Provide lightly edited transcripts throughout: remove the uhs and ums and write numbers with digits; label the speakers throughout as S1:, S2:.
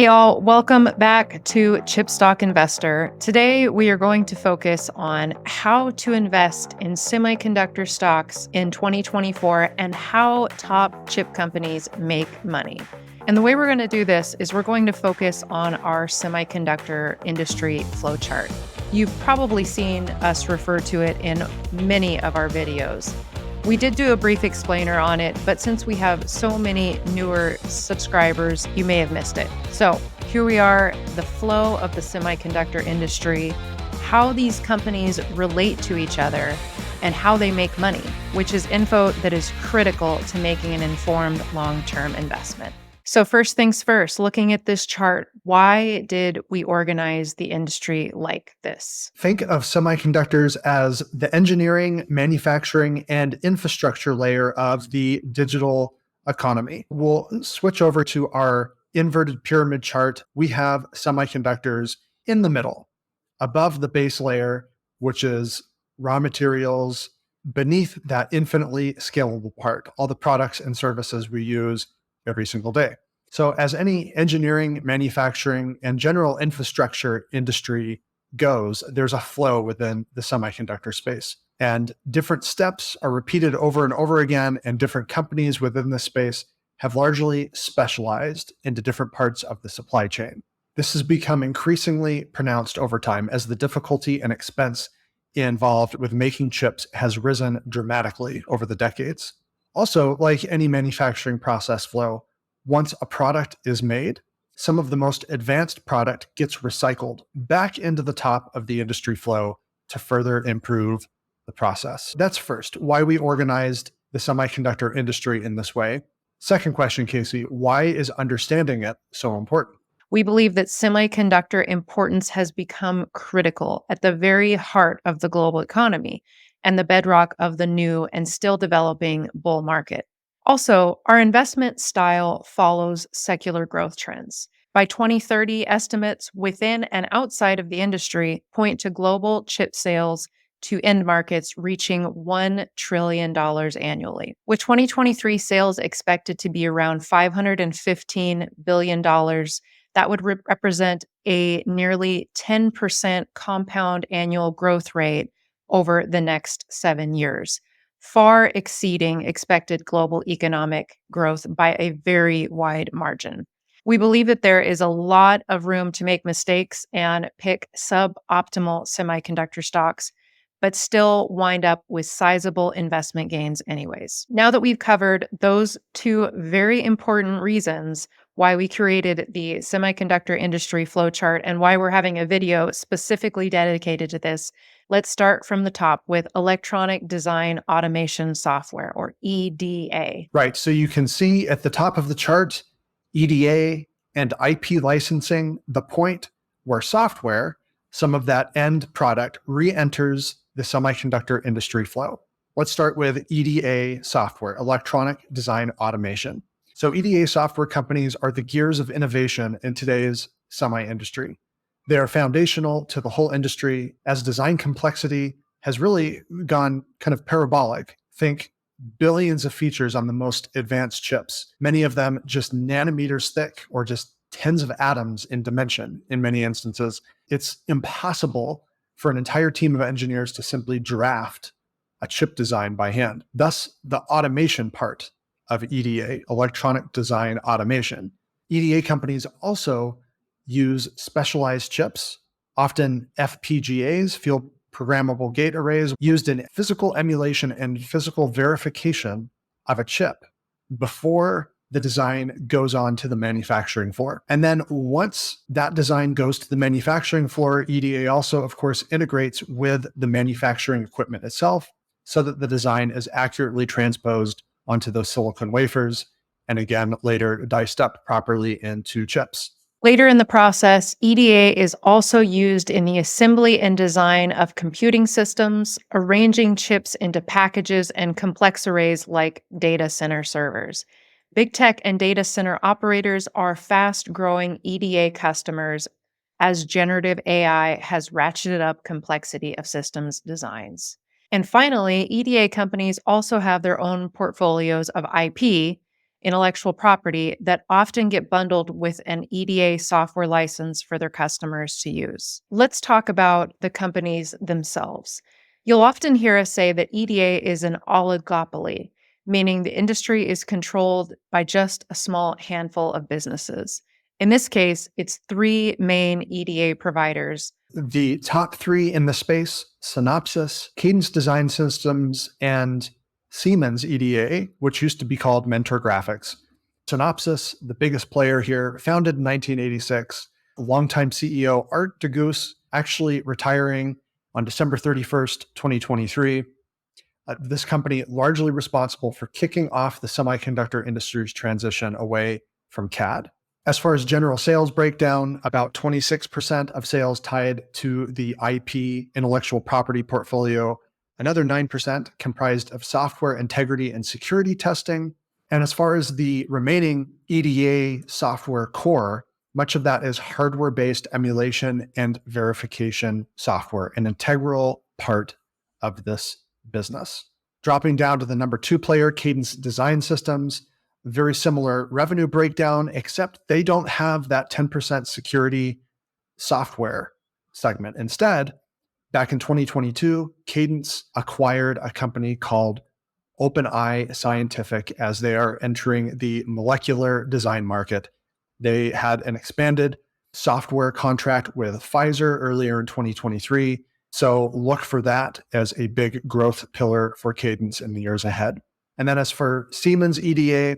S1: Hey all, welcome back to Chip Stock Investor. Today we are going to focus on how to invest in semiconductor stocks in 2024 and how top chip companies make money. And the way we're going to do this is we're going to focus on our semiconductor industry flowchart. You've probably seen us refer to it in many of our videos. We did do a brief explainer on it, but since we have so many newer subscribers, you may have missed it. So here we are, the flow of the semiconductor industry, how these companies relate to each other, and how they make money, which is info that is critical to making an informed long-term investment. So first things first, looking at this chart, why did we organize the industry like this?
S2: Think of semiconductors as the engineering, manufacturing, and infrastructure layer of the digital economy. We'll switch over to our inverted pyramid chart. We have semiconductors in the middle, above the base layer, which is raw materials, beneath that infinitely scalable part, all the products and services we use every single day. So as any engineering, manufacturing, and general infrastructure industry goes, there's a flow within the semiconductor space. And different steps are repeated over and over again, and different companies within this space have largely specialized into different parts of the supply chain. This has become increasingly pronounced over time as the difficulty and expense involved with making chips has risen dramatically over the decades. Also, like any manufacturing process flow, once a product is made, some of the most advanced product gets recycled back into the top of the industry flow to further improve the process. That's first, why we organized the semiconductor industry in this way. Second question, Casey, why is understanding it so important?
S1: We believe that semiconductor importance has become critical at the very heart of the global economy and the bedrock of the new and still developing bull market. Also, our investment style follows secular growth trends. By 2030, estimates within and outside of the industry point to global chip sales to end markets reaching $1 trillion annually. With 2023 sales expected to be around $515 billion, that would represent a nearly 10% compound annual growth rate over the next 7 years, far exceeding expected global economic growth by a very wide margin. We believe that there is a lot of room to make mistakes and pick suboptimal semiconductor stocks, but still wind up with sizable investment gains anyways. Now that we've covered those two very important reasons why we created the semiconductor industry flowchart and why we're having a video specifically dedicated to this, let's start from the top with electronic design automation software, or EDA.
S2: Right, so you can see at the top of the chart, EDA and IP licensing, the point where software, some of that end product, re-enters the semiconductor industry flow. Let's start with EDA software, electronic design automation. So EDA software companies are the gears of innovation in today's semi-industry. They are foundational to the whole industry as design complexity has really gone kind of parabolic. Think billions of features on the most advanced chips, many of them just nanometers thick or just tens of atoms in dimension in many instances. It's impossible for an entire team of engineers to simply draft a chip design by hand. Thus, the automation part of EDA, electronic design automation. EDA companies also use specialized chips, often FPGAs, field programmable gate arrays, used in physical emulation and physical verification of a chip before the design goes on to the manufacturing floor. And then once that design goes to the manufacturing floor, EDA also, of course, integrates with the manufacturing equipment itself so that the design is accurately transposed onto those silicon wafers, and again, later diced up properly into chips.
S1: Later in the process, EDA is also used in the assembly and design of computing systems, arranging chips into packages and complex arrays like data center servers. Big tech and data center operators are fast-growing EDA customers as generative AI has ratcheted up complexity of systems designs. And finally, EDA companies also have their own portfolios of IP intellectual property that often get bundled with an EDA software license for their customers to use. Let's talk about the companies themselves. You'll often hear us say that EDA is an oligopoly, meaning the industry is controlled by just a small handful of businesses. In this case, it's three main EDA providers.
S2: The top three in the space: Synopsys, Cadence Design Systems, and Siemens EDA, which used to be called Mentor Graphics. Synopsys, the biggest player here, founded in 1986. Longtime CEO Art DeGoose actually retiring on December 31st, 2023. This company largely responsible for kicking off the semiconductor industry's transition away from CAD. As far as general sales breakdown, about 26% of sales tied to the IP intellectual property portfolio, another 9% comprised of software integrity and security testing. And as far as the remaining EDA software core, much of that is hardware-based emulation and verification software, an integral part of this business. Dropping down to the number two player, Cadence Design Systems, very similar revenue breakdown, except they don't have that 10% security software segment. Instead, back in 2022, Cadence acquired a company called OpenEye Scientific as they are entering the molecular design market. They had an expanded software contract with Pfizer earlier in 2023. So look for that as a big growth pillar for Cadence in the years ahead. And then as for Siemens EDA,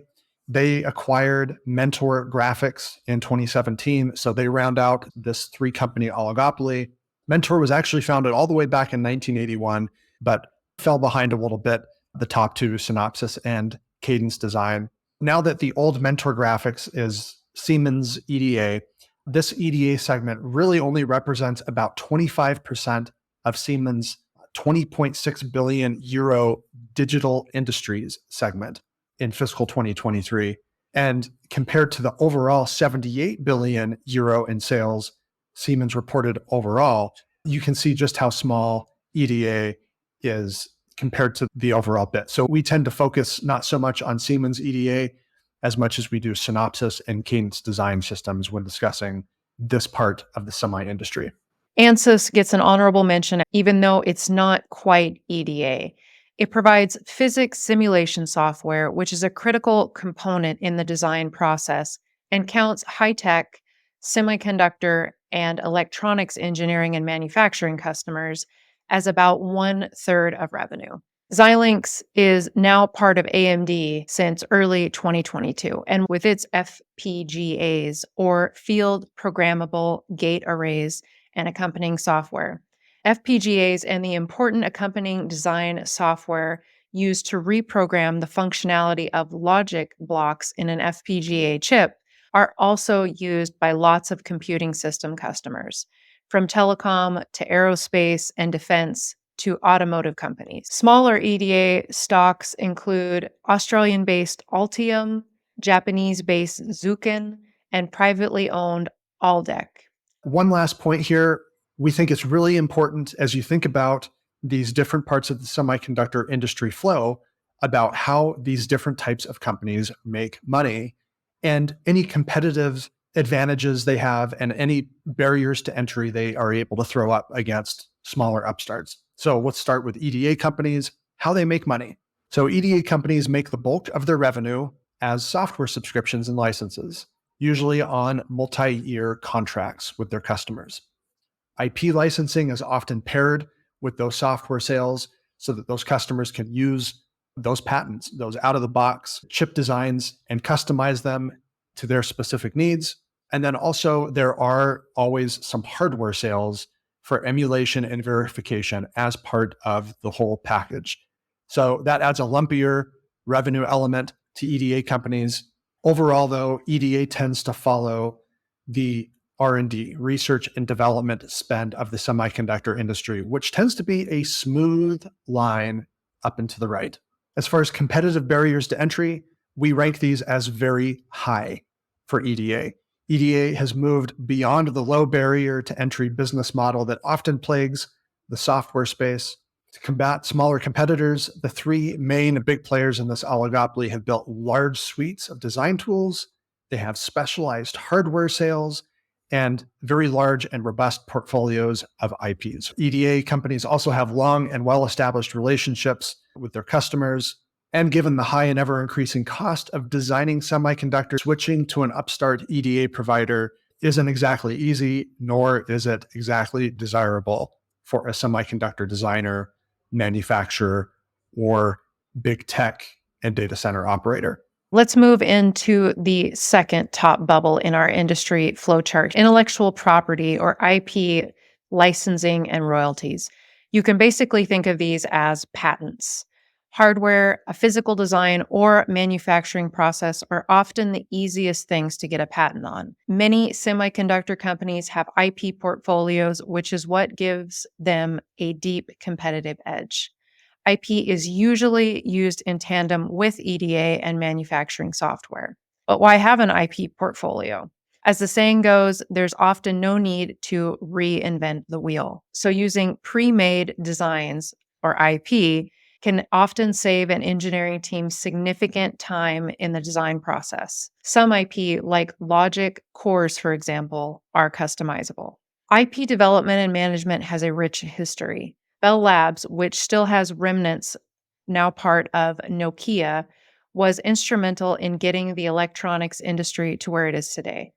S2: they acquired Mentor Graphics in 2017. So they round out this three company oligopoly. Mentor was actually founded all the way back in 1981, but fell behind a little bit. The top two, Synopsys and Cadence Design. Now that the old Mentor Graphics is Siemens EDA, this EDA segment really only represents about 25% of Siemens' 20.6 billion euro digital industries segment in fiscal 2023. And compared to the overall 78 billion euro in sales Siemens reported overall, you can see just how small EDA is compared to the overall bit. So we tend to focus not so much on Siemens EDA as much as we do Synopsys and Cadence Design Systems when discussing this part of the semi industry.
S1: ANSYS gets an honorable mention, even though it's not quite EDA. It provides physics simulation software, which is a critical component in the design process, and counts high-tech, semiconductor, and electronics engineering and manufacturing customers as about 1/3 of revenue. Xilinx is now part of AMD since early 2022, and with its FPGAs, or field programmable gate arrays, and accompanying software. FPGAs and the important accompanying design software used to reprogram the functionality of logic blocks in an FPGA chip are also used by lots of computing system customers, from telecom to aerospace and defense to automotive companies. Smaller EDA stocks include Australian-based Altium, Japanese-based Zuken, and privately owned Aldec.
S2: One last point here. We think it's really important as you think about these different parts of the semiconductor industry flow about how these different types of companies make money and any competitive advantages they have and any barriers to entry they are able to throw up against smaller upstarts. So let's start with EDA companies, how they make money. So EDA companies make the bulk of their revenue as software subscriptions and licenses, usually on multi-year contracts with their customers. IP licensing is often paired with those software sales so that those customers can use those patents, those out-of-the-box chip designs, and customize them to their specific needs. And then also there are always some hardware sales for emulation and verification as part of the whole package. So that adds a lumpier revenue element to EDA companies. Overall, though, EDA tends to follow the R&D, research and development spend of the semiconductor industry, which tends to be a smooth line up and to the right. As far as competitive barriers to entry, we rank these as very high for EDA. EDA has moved beyond the low barrier to entry business model that often plagues the software space. To combat smaller competitors, the three main big players in this oligopoly have built large suites of design tools. They have specialized hardware sales and very large and robust portfolios of IPs. EDA companies also have long and well-established relationships with their customers. And given the high and ever-increasing cost of designing semiconductors, switching to an upstart EDA provider isn't exactly easy, nor is it exactly desirable for a semiconductor designer, manufacturer, or big tech and data center operator.
S1: Let's move into the second top bubble in our industry flowchart, intellectual property or IP licensing and royalties. You can basically think of these as patents. Hardware, a physical design, or manufacturing process are often the easiest things to get a patent on. Many semiconductor companies have IP portfolios, which is what gives them a deep competitive edge. IP is usually used in tandem with EDA and manufacturing software. But why have an IP portfolio? As the saying goes, there's often no need to reinvent the wheel. So using pre-made designs or IP can often save an engineering team significant time in the design process. Some IP, like logic cores, for example, are customizable. IP development and management has a rich history. Bell Labs, which still has remnants, now part of Nokia, was instrumental in getting the electronics industry to where it is today.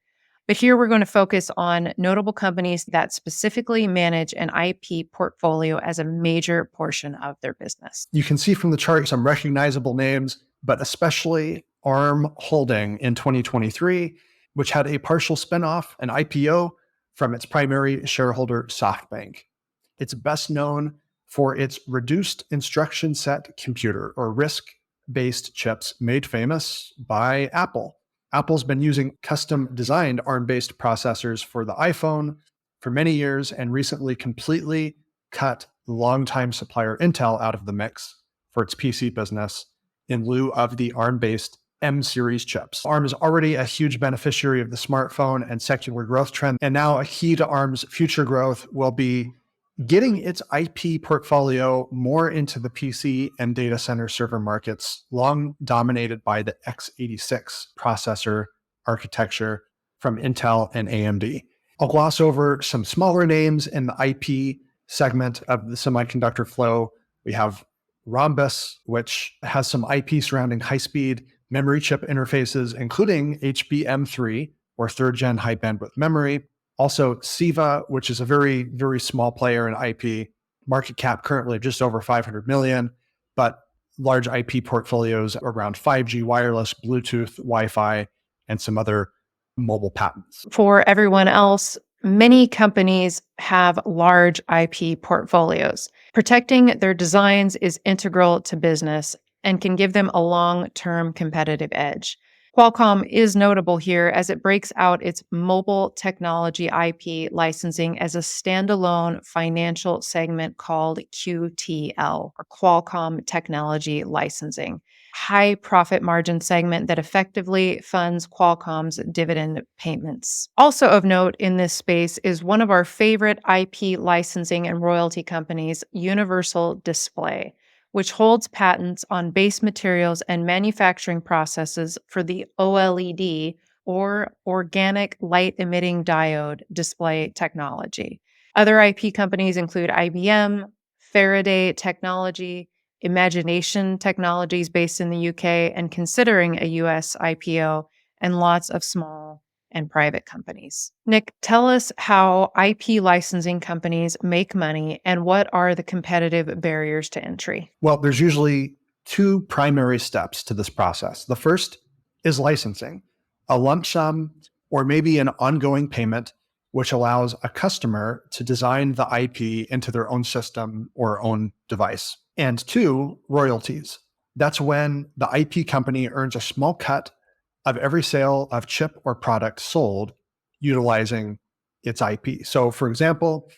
S1: But here we're going to focus on notable companies that specifically manage an IP portfolio as a major portion of their business.
S2: You can see from the chart some recognizable names, but especially ARM Holding in 2023, which had a partial spinoff, an IPO, from its primary shareholder, SoftBank. It's best known for its reduced instruction set computer, or RISC-based chips made famous by Apple. Apple's been using custom designed ARM-based processors for the iPhone for many years and recently completely cut longtime supplier Intel out of the mix for its PC business in lieu of the ARM-based M series chips. ARM is already a huge beneficiary of the smartphone and secular growth trend, and now a key to ARM's future growth will be getting its IP portfolio more into the PC and data center server markets, long dominated by the x86 processor architecture from Intel and AMD. I'll gloss over some smaller names in the IP segment of the semiconductor flow. We have Rhombus, which has some IP surrounding high-speed memory chip interfaces, including HBM3, or third-gen high-bandwidth memory. Also, Siva, which is a very, very small player in IP, market cap currently just over 500 million, but large IP portfolios around 5G wireless, Bluetooth, Wi-Fi, and some other mobile patents.
S1: For everyone else, many companies have large IP portfolios. Protecting their designs is integral to business and can give them a long-term competitive edge. Qualcomm is notable here as it breaks out its mobile technology IP licensing as a standalone financial segment called QTL, or Qualcomm Technology Licensing, high profit margin segment that effectively funds Qualcomm's dividend payments. Also of note in this space is one of our favorite IP licensing and royalty companies, Universal Display, which holds patents on base materials and manufacturing processes for the OLED, or organic light emitting diode, display technology. Other IP companies include IBM, Faraday Technology, Imagination Technologies based in the UK and considering a US IPO, and lots of small and private companies. Nick, tell us how IP licensing companies make money and what are the competitive barriers to entry?
S2: Well, there's usually two primary steps to this process. The first is licensing, a lump sum or maybe an ongoing payment, which allows a customer to design the IP into their own system or own device. And two, royalties. That's when the IP company earns a small cut of every sale of chip or product sold utilizing its IP. So, for example,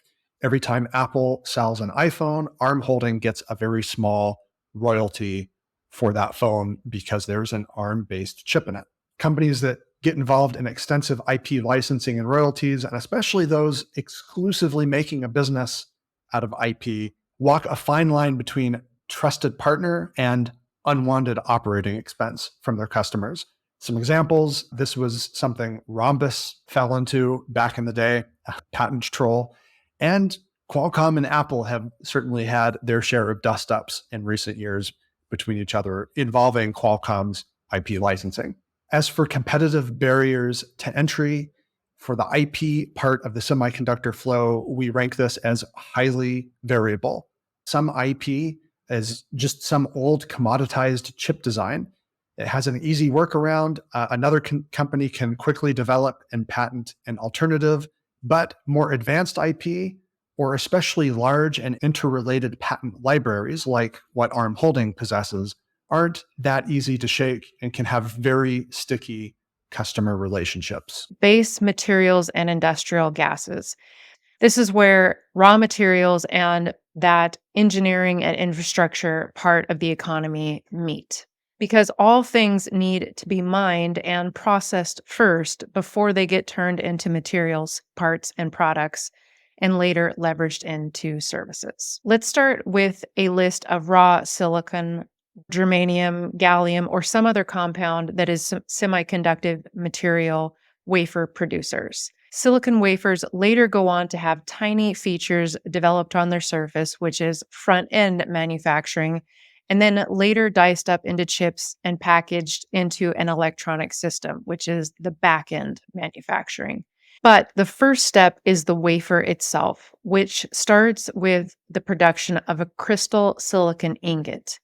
S2: every time Apple sells an iPhone, ARM Holding gets a very small royalty for that phone because there's an ARM-based chip in it. Companies that get involved in extensive IP licensing and royalties, and especially those exclusively making a business out of IP, walk a fine line between trusted partner and unwanted operating expense from their customers. Some examples, this was something Rhombus fell into back in the day, a patent troll, and Qualcomm and Apple have certainly had their share of dust-ups in recent years between each other involving Qualcomm's IP licensing. As for competitive barriers to entry, for the IP part of the semiconductor flow, we rank this as highly variable. Some IP is just some old commoditized chip design. It has an easy workaround. Another company can quickly develop and patent an alternative, but more advanced IP, or especially large and interrelated patent libraries like what ARM Holding possesses, aren't that easy to shake and can have very sticky customer relationships.
S1: Base materials and industrial gases. This is where raw materials and that engineering and infrastructure part of the economy meet. Because all things need to be mined and processed first before they get turned into materials, parts, and products, and later leveraged into services. Let's start with a list of raw silicon, germanium, gallium, or some other compound that is semiconductor material wafer producers. Silicon wafers later go on to have tiny features developed on their surface, which is front-end manufacturing, and then later diced up into chips and packaged into an electronic system, which is the back-end manufacturing. But the first step is the wafer itself, which starts with the production of a crystal silicon ingot,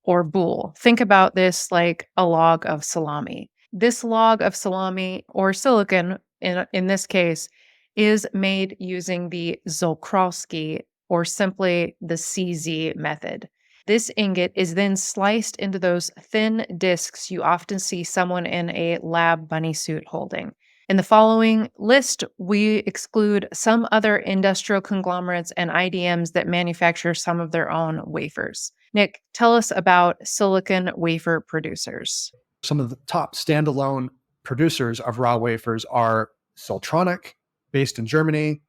S1: or boule. Think about this like a log of salami. This log of salami, or silicon in this case, is made using the Czochralski, or simply the CZ method. This ingot is then sliced into those thin discs you often see someone in a lab bunny suit holding. In the following list, we exclude some other industrial conglomerates and IDMs that manufacture some of their own wafers. Nick, tell us about silicon wafer producers.
S2: Some of the top standalone producers of raw wafers are Siltronic, based in Germany.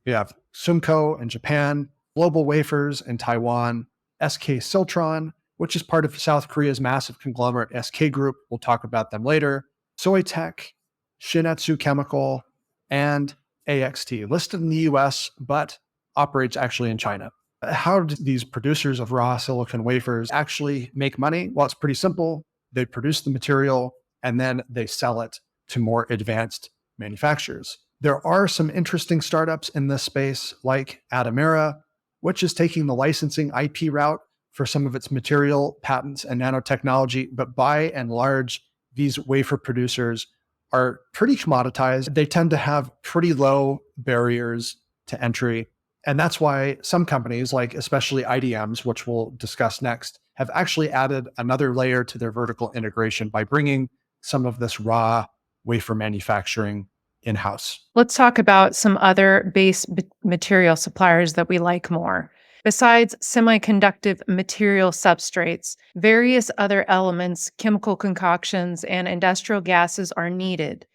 S2: We have Sumco in Japan, Global Wafers in Taiwan, SK Siltron, which is part of South Korea's massive conglomerate SK Group. We'll talk about them later. Soitec, Shinetsu Chemical, and AXT, listed in the US, but operates actually in China. How do these producers of raw silicon wafers actually make money? Well, it's pretty simple. They produce the material and then they sell it to more advanced manufacturers. There are some interesting startups in this space like Atomera, which is taking the licensing IP route for some of its material patents and nanotechnology. But by and large, these wafer producers are pretty commoditized. They tend to have pretty low barriers to entry. And that's why some companies, like especially IDMs, which we'll discuss next, have actually added another layer to their vertical integration by bringing some of this raw wafer manufacturing in-house.
S1: Let's talk about some other base material suppliers that we like more. Besides semiconductor material substrates, various other elements, chemical concoctions, and industrial gases are needed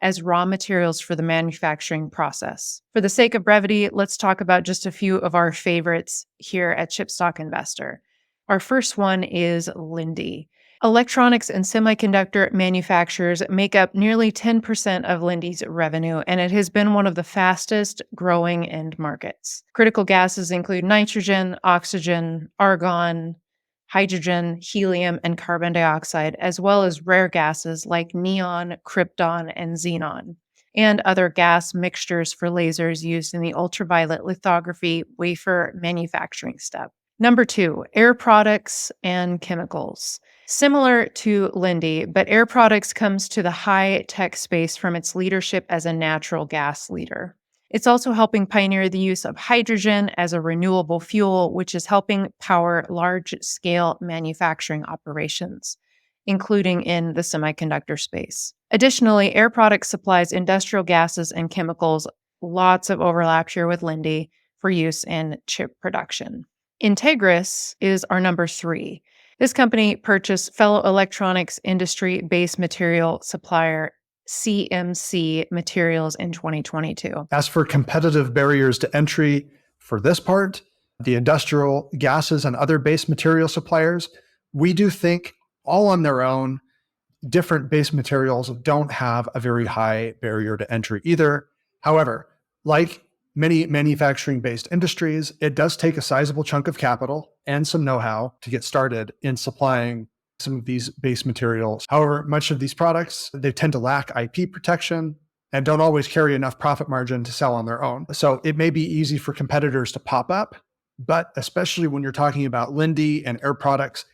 S1: as raw materials for the manufacturing process. For the sake of brevity, let's talk about just a few of our favorites here at Chipstock Investor. Our first one is Linde. Electronics and semiconductor manufacturers make up nearly 10% of Linde's revenue, and it has been one of the fastest growing end markets. Critical gases include nitrogen, oxygen, argon, hydrogen, helium, and carbon dioxide, as well as rare gases like neon, krypton, and xenon, and other gas mixtures for lasers used in the ultraviolet lithography wafer manufacturing step. Number 2, air products and chemicals. Similar to Linde, but Air Products comes to the high-tech space from its leadership as a natural gas leader. It's also helping pioneer the use of hydrogen as a renewable fuel, which is helping power large-scale manufacturing operations, including in the semiconductor space. Additionally, Air Products supplies industrial gases and chemicals, lots of overlap here with Linde, for use in chip production. Entegris is our number 3. This company purchased fellow electronics industry base material supplier CMC Materials in 2022.
S2: As for competitive barriers to entry for this part, the industrial gases and other base material suppliers, we do think all on their own, different base materials don't have a very high barrier to entry either. However, like many manufacturing-based industries, it does take a sizable chunk of capital and some know-how to get started in supplying some of these base materials. However, much of these products, they tend to lack IP protection and don't always carry enough profit margin to sell on their own. So it may be easy for competitors to pop up, but especially when you're talking about Lindy and Air products,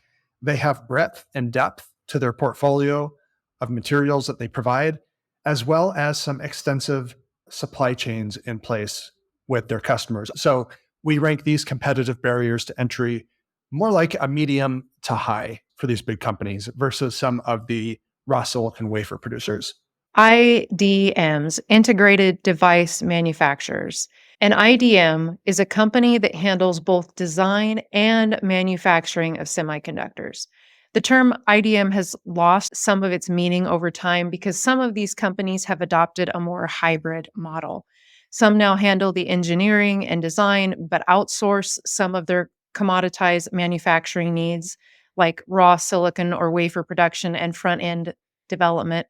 S2: they have breadth and depth to their portfolio of materials that they provide, as well as some extensive supply chains in place with their customers. So we rank these competitive barriers to entry more like a medium to high for these big companies versus some of the raw silicon wafer producers.
S1: IDMs, integrated device manufacturers. An IDM is a company that handles both design and manufacturing of semiconductors. The term IDM has lost some of its meaning over time because some of these companies have adopted a more hybrid model. Some now handle the engineering and design, but outsource some of their commoditized manufacturing needs, like raw silicon or wafer production and front end development.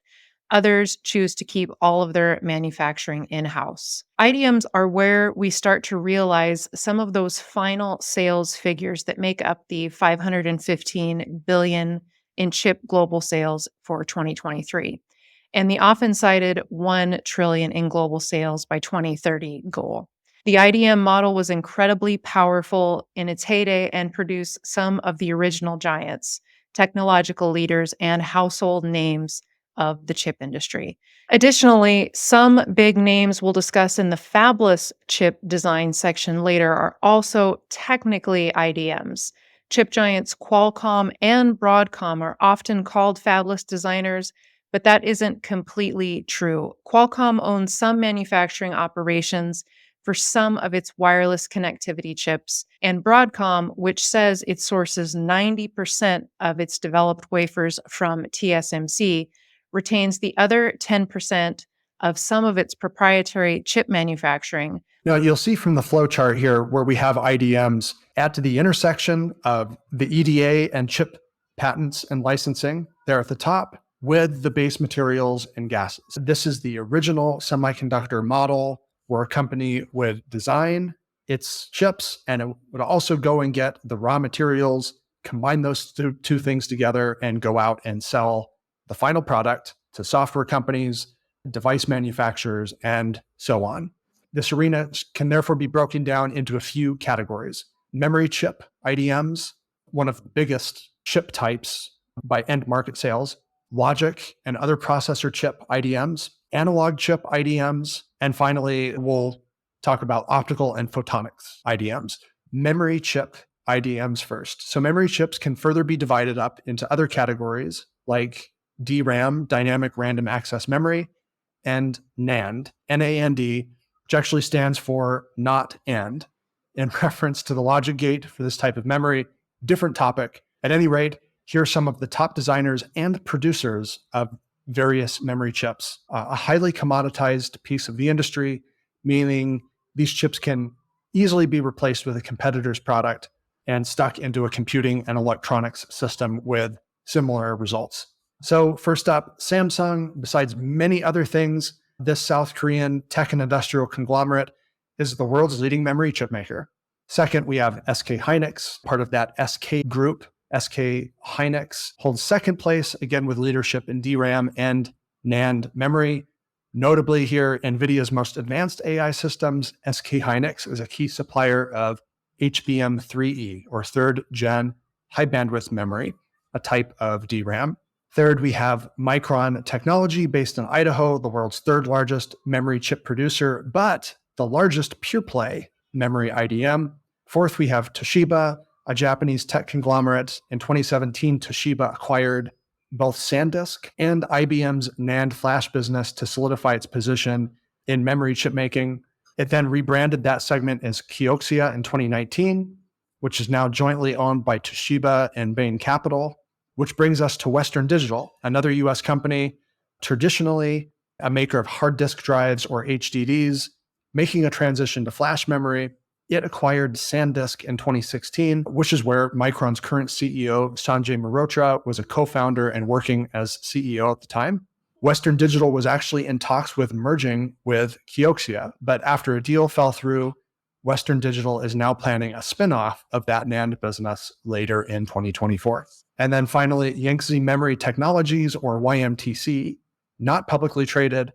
S1: Others choose to keep all of their manufacturing in-house. IDMs are where we start to realize some of those final sales figures that make up the 515 billion in chip global sales for 2023 and the often cited 1 trillion in global sales by 2030 goal. The IDM model was incredibly powerful in its heyday and produced some of the original giants, technological leaders, and household names of the chip industry. Additionally, some big names we'll discuss in the Fabless chip design section later are also technically IDMs. Chip giants Qualcomm and Broadcom are often called fabless designers, but that isn't completely true. Qualcomm owns some manufacturing operations for some of its wireless connectivity chips, and Broadcom, which says it sources 90% of its developed wafers from TSMC, retains the other 10% of some of its proprietary chip manufacturing.
S2: Now, you'll see from the flow chart here where we have IDMs at the intersection of the EDA and chip patents and licensing there at the top with the base materials and gases. This is the original semiconductor model where a company would design its chips and it would also go and get the raw materials, combine those two things together and go out and sell the final product to software companies, device manufacturers, and so on. This arena can therefore be broken down into a few categories. Memory chip IDMs, one of the biggest chip types by end market sales, logic and other processor chip IDMs, analog chip IDMs, and finally, we'll talk about optical and photonics IDMs. Memory chip IDMs first. So memory chips can further be divided up into other categories like DRAM, dynamic random access memory, and NAND, NAND, which actually stands for not and, in reference to the logic gate for this type of memory. Different topic. At any rate, here are some of the top designers and producers of various memory chips. A highly commoditized piece of the industry, meaning these chips can easily be replaced with a competitor's product and stuck into a computing and electronics system with similar results. So first up, Samsung, besides many other things, this South Korean tech and industrial conglomerate is the world's leading memory chip maker. Second, we have SK Hynix, part of that SK group. SK Hynix holds second place, again with leadership in DRAM and NAND memory. Notably here, NVIDIA's most advanced AI systems, SK Hynix is a key supplier of HBM3E, or third gen high bandwidth memory, a type of DRAM. Third, we have Micron Technology based in Idaho, the world's third largest memory chip producer, but the largest pure play memory IDM. Fourth, we have Toshiba, a Japanese tech conglomerate. In 2017, Toshiba acquired both SanDisk and IBM's NAND flash business to solidify its position in memory chip making. It then rebranded that segment as Kioxia in 2019, which is now jointly owned by Toshiba and Bain Capital, which brings us to Western Digital, another US company, traditionally a maker of hard disk drives or HDDs, making a transition to flash memory. It acquired SanDisk in 2016, which is where Micron's current CEO, Sanjay Mehrotra, was a co-founder and working as CEO at the time. Western Digital was actually in talks with merging with Kioxia, but after a deal fell through, Western Digital is now planning a spinoff of that NAND business later in 2024. And then finally, Yangtze Memory Technologies, or YMTC, not publicly traded.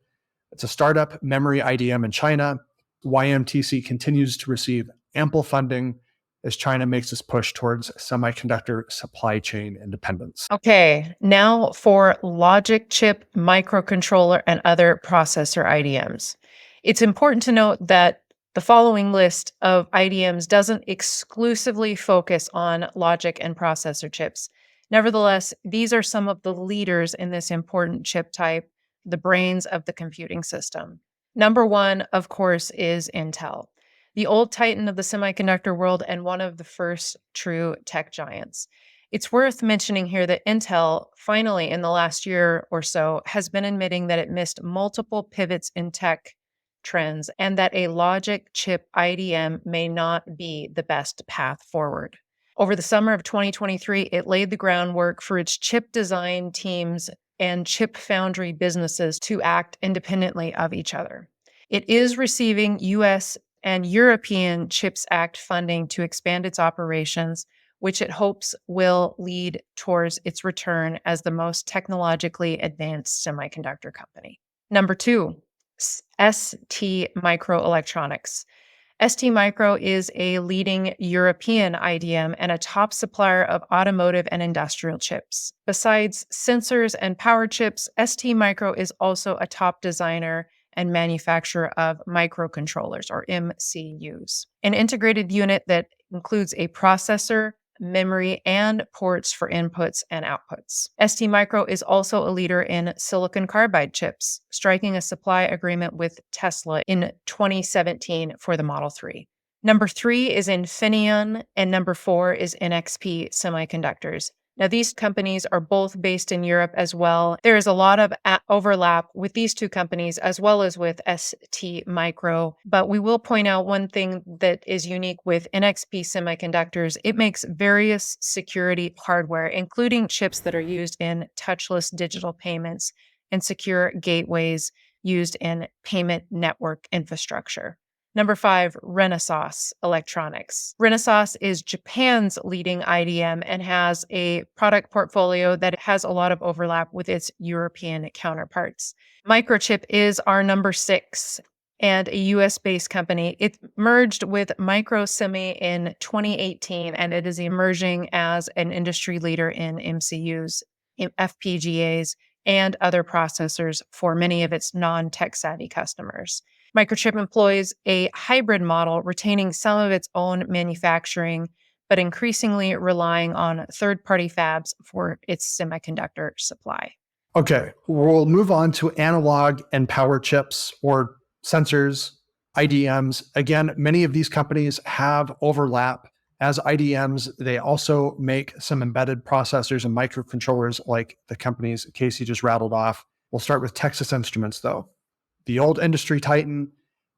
S2: It's a startup memory IDM in China. YMTC continues to receive ample funding as China makes its push towards semiconductor supply chain independence.
S1: Okay, now for logic chip, microcontroller, and other processor IDMs. It's important to note that the following list of IDMs doesn't exclusively focus on logic and processor chips. Nevertheless, these are some of the leaders in this important chip type, the brains of the computing system. Number one, of course, is Intel, the old titan of the semiconductor world and one of the first true tech giants. It's worth mentioning here that Intel, finally in the last year or so, has been admitting that it missed multiple pivots in tech trends and that a logic chip IDM may not be the best path forward. Over the summer of 2023, it laid the groundwork for its chip design teams and chip foundry businesses to act independently of each other. It is receiving US and European CHIPS Act funding to expand its operations, which it hopes will lead towards its return as the most technologically advanced semiconductor company. Number two, ST Microelectronics. ST Micro is a leading European IDM and a top supplier of automotive and industrial chips. Besides sensors and power chips, ST Micro is also a top designer and manufacturer of microcontrollers, or MCUs, an integrated unit that includes a processor, memory, and ports for inputs and outputs. ST Micro is also a leader in silicon carbide chips, striking a supply agreement with Tesla in 2017 for the Model 3. Number 3 is Infineon, and number 4 is NXP Semiconductors. Now, these companies are both based in Europe as well. There is a lot of overlap with these two companies as well as with ST Micro, but we will point out one thing that is unique with NXP Semiconductors. It makes various security hardware, including chips that are used in touchless digital payments and secure gateways used in payment network infrastructure. Number 5, Renesas Electronics. Renesas is Japan's leading IDM and has a product portfolio that has a lot of overlap with its European counterparts. Microchip is our number 6 and a US-based company. It merged with Microsemi in 2018, and it is emerging as an industry leader in MCUs, FPGAs, and other processors for many of its non-tech savvy customers. Microchip employs a hybrid model, retaining some of its own manufacturing, but increasingly relying on third-party fabs for its semiconductor supply.
S2: Okay, we'll move on to analog and power chips, or sensors, IDMs. Again, many of these companies have overlap. As IDMs, they also make some embedded processors and microcontrollers like the companies Casey just rattled off. We'll start with Texas Instruments, though. The old industry titan.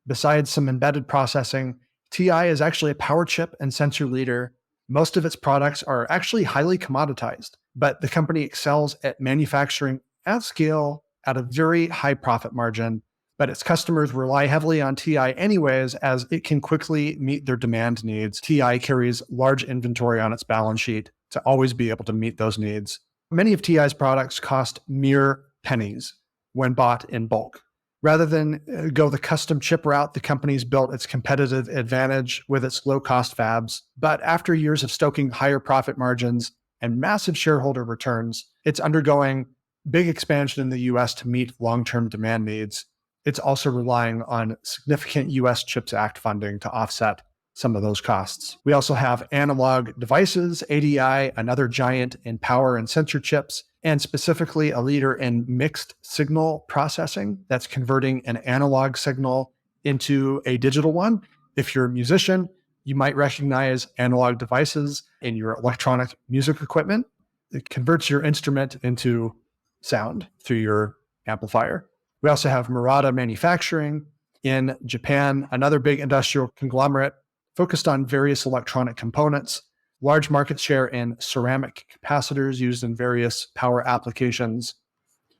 S2: Besides some embedded processing, TI is actually a power chip and sensor leader. Most of its products are actually highly commoditized, but the company excels at manufacturing at scale at a very high profit margin. But its customers rely heavily on TI anyways, as it can quickly meet their demand needs. TI carries large inventory on its balance sheet to always be able to meet those needs. Many of TI's products cost mere pennies when bought in bulk. Rather than go the custom chip route, the company's built its competitive advantage with its low-cost fabs. But after years of stoking higher profit margins and massive shareholder returns, it's undergoing big expansion in the US to meet long-term demand needs. It's also relying on significant US CHIPS Act funding to offset some of those costs. We also have Analog Devices, ADI, another giant in power and sensor chips, and specifically a leader in mixed signal processing that's converting an analog signal into a digital one. If you're a musician, you might recognize Analog Devices in your electronic music equipment. It converts your instrument into sound through your amplifier. We also have Murata Manufacturing in Japan, another big industrial conglomerate focused on various electronic components, large market share in ceramic capacitors used in various power applications.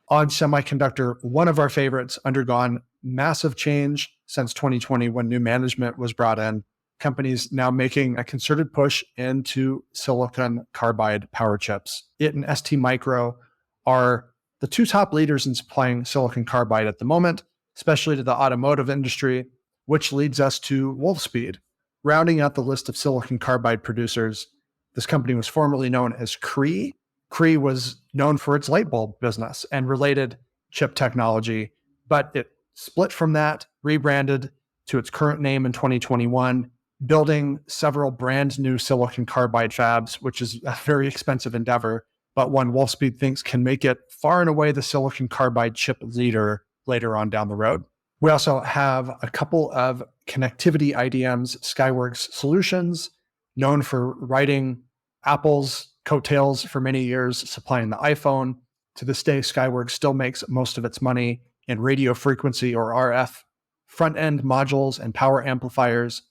S2: ON Semiconductor, one of our favorites, undergone massive change since 2020 when new management was brought in. Companies now making a concerted push into silicon carbide power chips. It and ST Micro are the two top leaders in supplying silicon carbide at the moment, especially to the automotive industry, which leads us to Wolfspeed. Rounding out the list of silicon carbide producers, this company was formerly known as Cree. Cree was known for its light bulb business and related chip technology, but it split from that, rebranded to its current name in 2021, building several brand new silicon carbide fabs, which is a very expensive endeavor, but one Wolfspeed thinks can make it far and away the silicon carbide chip leader later on down the road. We also have a couple of connectivity IDMs, Skyworks Solutions, known for riding Apple's coattails for many years, supplying the iPhone. To this day, Skyworks still makes most of its money in radio frequency or RF front-end modules and power amplifiers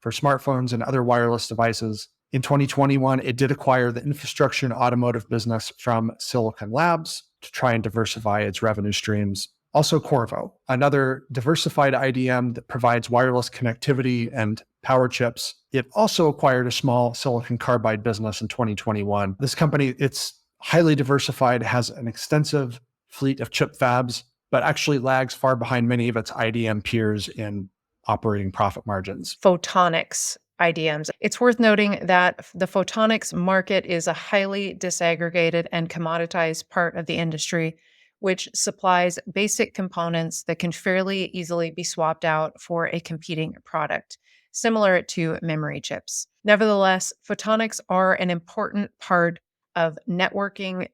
S2: for smartphones and other wireless devices. In 2021, it did acquire the infrastructure and automotive business from Silicon Labs to try and diversify its revenue streams. Also, Qorvo, another diversified IDM that provides wireless connectivity and power chips. It also acquired a small silicon carbide business in 2021. This company, it's highly diversified, has an extensive fleet of chip fabs, but actually lags far behind many of its IDM peers in operating profit margins.
S1: Photonics IDMs. It's worth noting that the photonics market is a highly disaggregated and commoditized part of the industry, which supplies basic components that can fairly easily be swapped out for a competing product, similar to memory chips. Nevertheless, photonics are an important part of networking,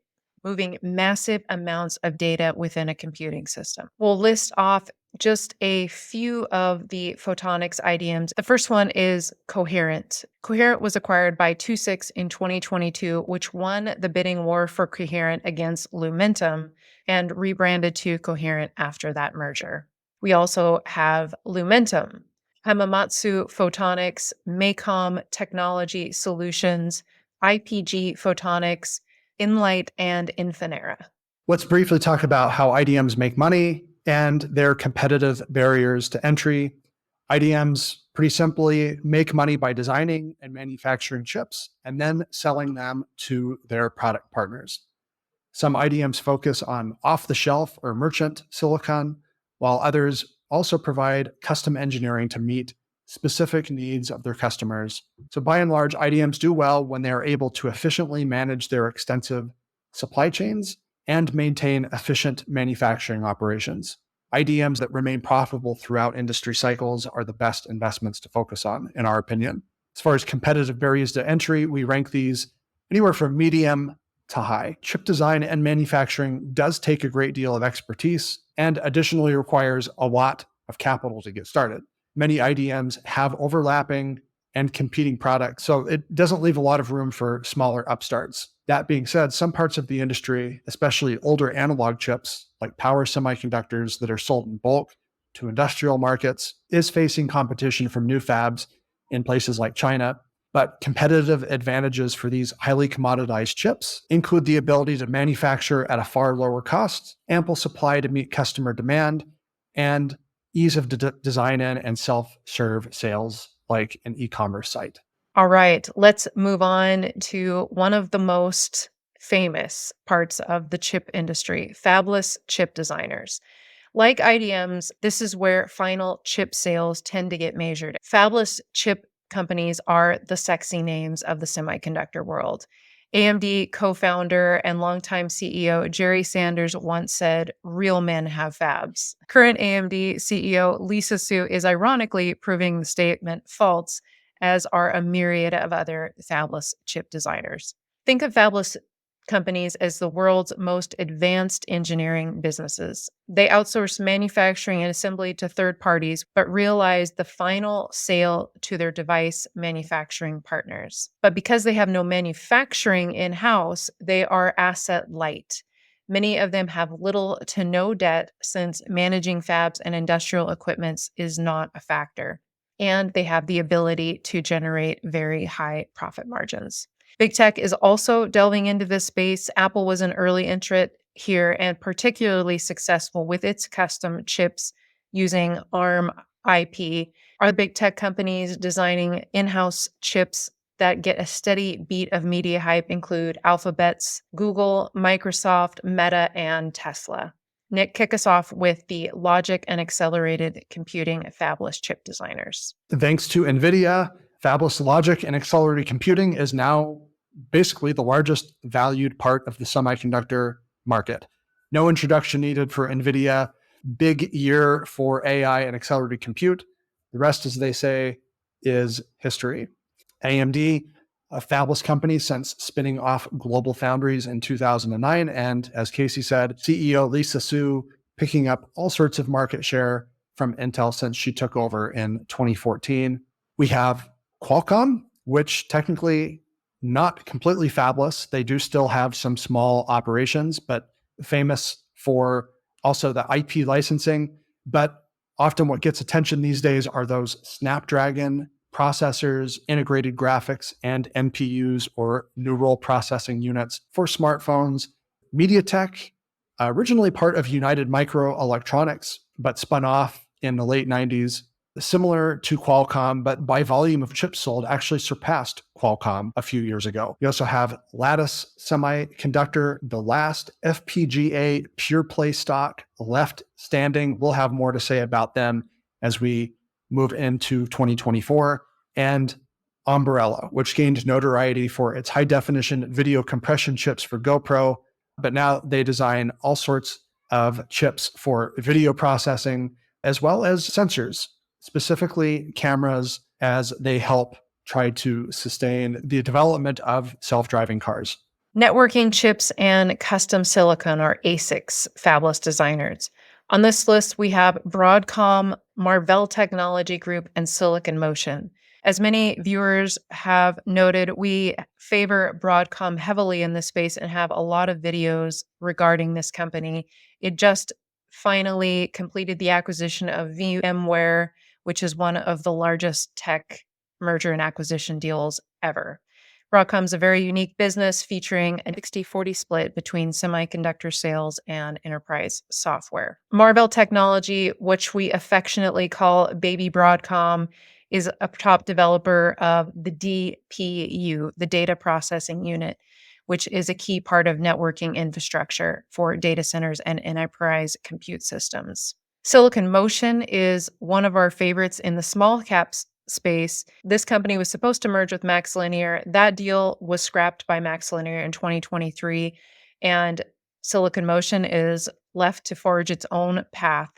S1: moving massive amounts of data within a computing system. We'll list off just a few of the photonics IDMs. The first one is Coherent. Coherent was acquired by II-VI in 2022, which won the bidding war for Coherent against Lumentum and rebranded to Coherent after that merger. We also have Lumentum, Hamamatsu Photonics, Maycom Technology Solutions, IPG Photonics, Inlight, and Infinera.
S2: Let's briefly talk about how IDMs make money and their competitive barriers to entry. IDMs pretty simply make money by designing and manufacturing chips and then selling them to their product partners. Some IDMs focus on off-the-shelf or merchant silicon, while others also provide custom engineering to meet specific needs of their customers. So by and large, IDMs do well when they are able to efficiently manage their extensive supply chains and maintain efficient manufacturing operations. IDMs that remain profitable throughout industry cycles are the best investments to focus on, in our opinion. As far as competitive barriers to entry, we rank these anywhere from medium to high. Chip design and manufacturing does take a great deal of expertise and additionally requires a lot of capital to get started. Many IDMs have overlapping and competing products, so it doesn't leave a lot of room for smaller upstarts. That being said, some parts of the industry, especially older analog chips like power semiconductors that are sold in bulk to industrial markets, is facing competition from new fabs in places like China. But competitive advantages for these highly commoditized chips include the ability to manufacture at a far lower cost, ample supply to meet customer demand, and ease of design in and self-serve sales like an e-commerce site.
S1: All right, let's move on to one of the most famous parts of the chip industry, fabless chip designers. Like IDMs, this is where final chip sales tend to get measured. Fabless chip companies are the sexy names of the semiconductor world. AMD co-founder and longtime CEO Jerry Sanders once said, "Real men have fabs." Current AMD CEO Lisa Su is ironically proving the statement false, as are a myriad of other fabless chip designers. Think of fabless companies as the world's most advanced engineering businesses. They outsource manufacturing and assembly to third parties, but realize the final sale to their device manufacturing partners. But because they have no manufacturing in-house, they are asset light. Many of them have little to no debt since managing fabs and industrial equipment is not a factor. and they have the ability to generate very high profit margins. Big tech is also delving into this space. Apple was an early entrant here and particularly successful with its custom chips using ARM IP. Are big tech companies designing in-house chips that get a steady beat of media hype include Alphabet's Google, Microsoft, Meta, and Tesla. Nick, kick us off with the logic and accelerated computing fabless chip designers.
S2: Thanks to NVIDIA, fabless logic and accelerated computing is now basically the largest valued part of the semiconductor market. No introduction needed for NVIDIA. Big year for AI and accelerated compute. The rest, as they say, is history. AMD, a fabless company since spinning off Global Foundries in 2009. And as Casey said, CEO Lisa Su picking up all sorts of market share from Intel since she took over in 2014. We have Qualcomm, which technically not completely fabless. They do still have some small operations, but famous for also the IP licensing. But often what gets attention these days are those Snapdragon processors, integrated graphics, and NPUs or neural processing units for smartphones. MediaTek, originally part of United Microelectronics, but spun off in the late 90s, similar to Qualcomm, but by volume of chips sold, actually surpassed Qualcomm a few years ago. You also have Lattice Semiconductor, the last FPGA pure play stock left standing. We'll have more to say about them as we move into 2024, and Umbrella, which gained notoriety for its high definition video compression chips for GoPro, but now they design all sorts of chips for video processing as well as sensors, specifically cameras, as they help try to sustain the development of self-driving cars.
S1: Networking chips and custom silicon are ASICs, fabless designers. On this list, we have Broadcom, Marvell Technology Group, and Silicon Motion. As many viewers have noted, we favor Broadcom heavily in this space and have a lot of videos regarding this company. It just finally completed the acquisition of VMware, which is one of the largest tech merger and acquisition deals ever. Broadcom's a very unique business featuring a 60-40 split between semiconductor sales and enterprise software. Marvell Technology, which we affectionately call Baby Broadcom, is a top developer of the DPU, the data processing unit, which is a key part of networking infrastructure for data centers and enterprise compute systems. Silicon Motion is one of our favorites in the small caps space. This company was supposed to merge with MaxLinear. That deal was scrapped by MaxLinear in 2023, and Silicon Motion is left to forge its own path.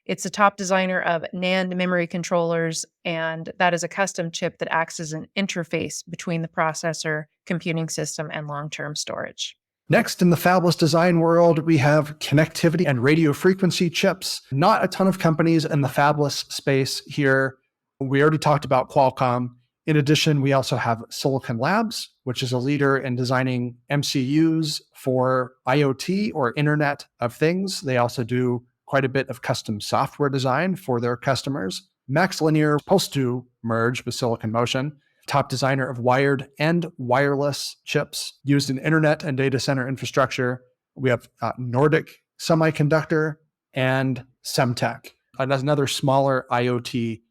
S1: It's a top designer of NAND memory controllers, and that is a custom chip that acts as an interface between the processor, computing system, and long-term storage.
S2: Next, in the fabless design world, we have connectivity and radio frequency chips. Not a ton of companies in the fabless space here. We already talked about Qualcomm. In addition, we also have Silicon Labs, which is a leader in designing MCUs for IoT or Internet of Things. They also do quite a bit of custom software design for their customers. MaxLinear, supposed to merge with Silicon Motion, top designer of wired and wireless chips used in internet and data center infrastructure. We have Nordic Semiconductor and Semtech, another smaller IoT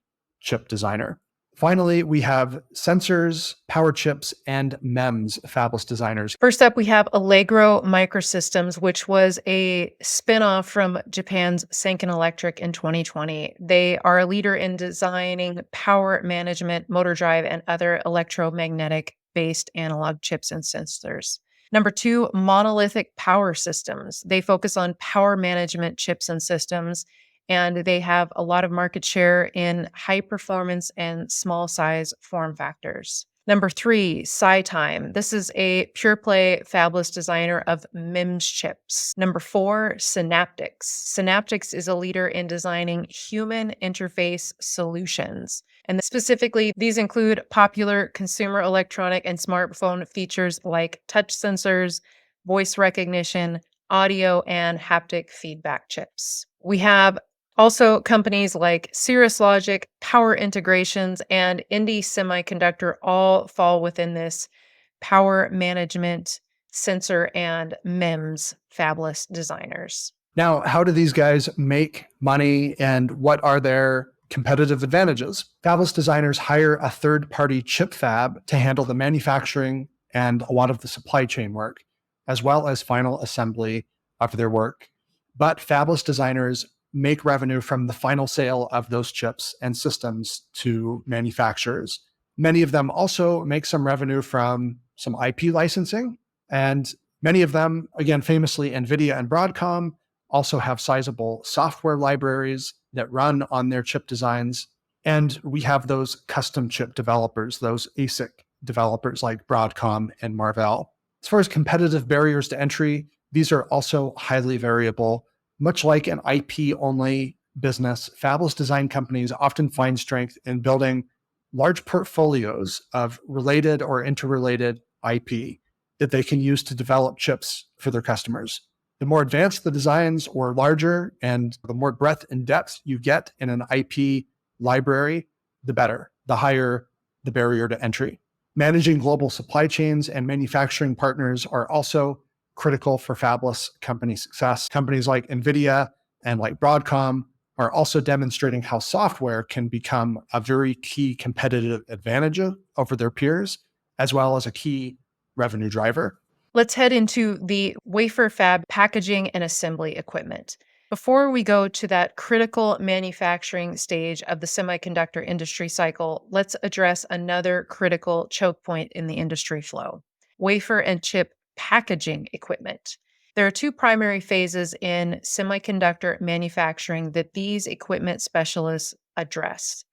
S2: chip designer. Finally, we have sensors, power chips, and MEMS fabless designers.
S1: First up, we have Allegro Microsystems, which was a spinoff from Japan's Sanken Electric in 2020. They are a leader in designing power management, motor drive, and other electromagnetic-based analog chips and sensors. Number two, Monolithic Power Systems. They focus on power management chips and systems, and they have a lot of market share in high performance and small size form factors. Number three, SiTime. This is a pure play fabless designer of MEMS chips. Number four, Synaptics. Synaptics is a leader in designing human interface solutions. And specifically, these include popular consumer electronic and smartphone features like touch sensors, voice recognition, audio, and haptic feedback chips. We have Also, companies like Cirrus Logic, Power Integrations, and Indie Semiconductor all fall within this power management, sensor, and MEMS fabless designers.
S2: Now, how do these guys make money and what are their competitive advantages? Fabless designers hire a third party chip fab to handle the manufacturing and a lot of the supply chain work, as well as final assembly of their work. But fabless designers make revenue from the final sale of those chips and systems to manufacturers. Many of them also make some revenue from some IP licensing, and many of them, again, famously NVIDIA and Broadcom, also have sizable software libraries that run on their chip designs. And we have those custom chip developers, those ASIC developers like Broadcom and Marvell. As far as competitive barriers to entry, these are also highly variable. Much like an IP only business, fabless design companies often find strength in building large portfolios of related or interrelated IP that they can use to develop chips for their customers. The more advanced the designs or larger, and the more breadth and depth you get in an IP library, the better, the higher the barrier to entry. Managing global supply chains and manufacturing partners are also critical for fabless company success. Companies like NVIDIA and like Broadcom are also demonstrating how software can become a very key competitive advantage over their peers, as well as a key revenue driver.
S1: Let's head into the wafer fab packaging and assembly equipment. Before we go to that critical manufacturing stage of the semiconductor industry cycle, let's address another critical choke point in the industry flow: wafer and chip packaging equipment. There are two primary phases in semiconductor manufacturing that these equipment specialists address: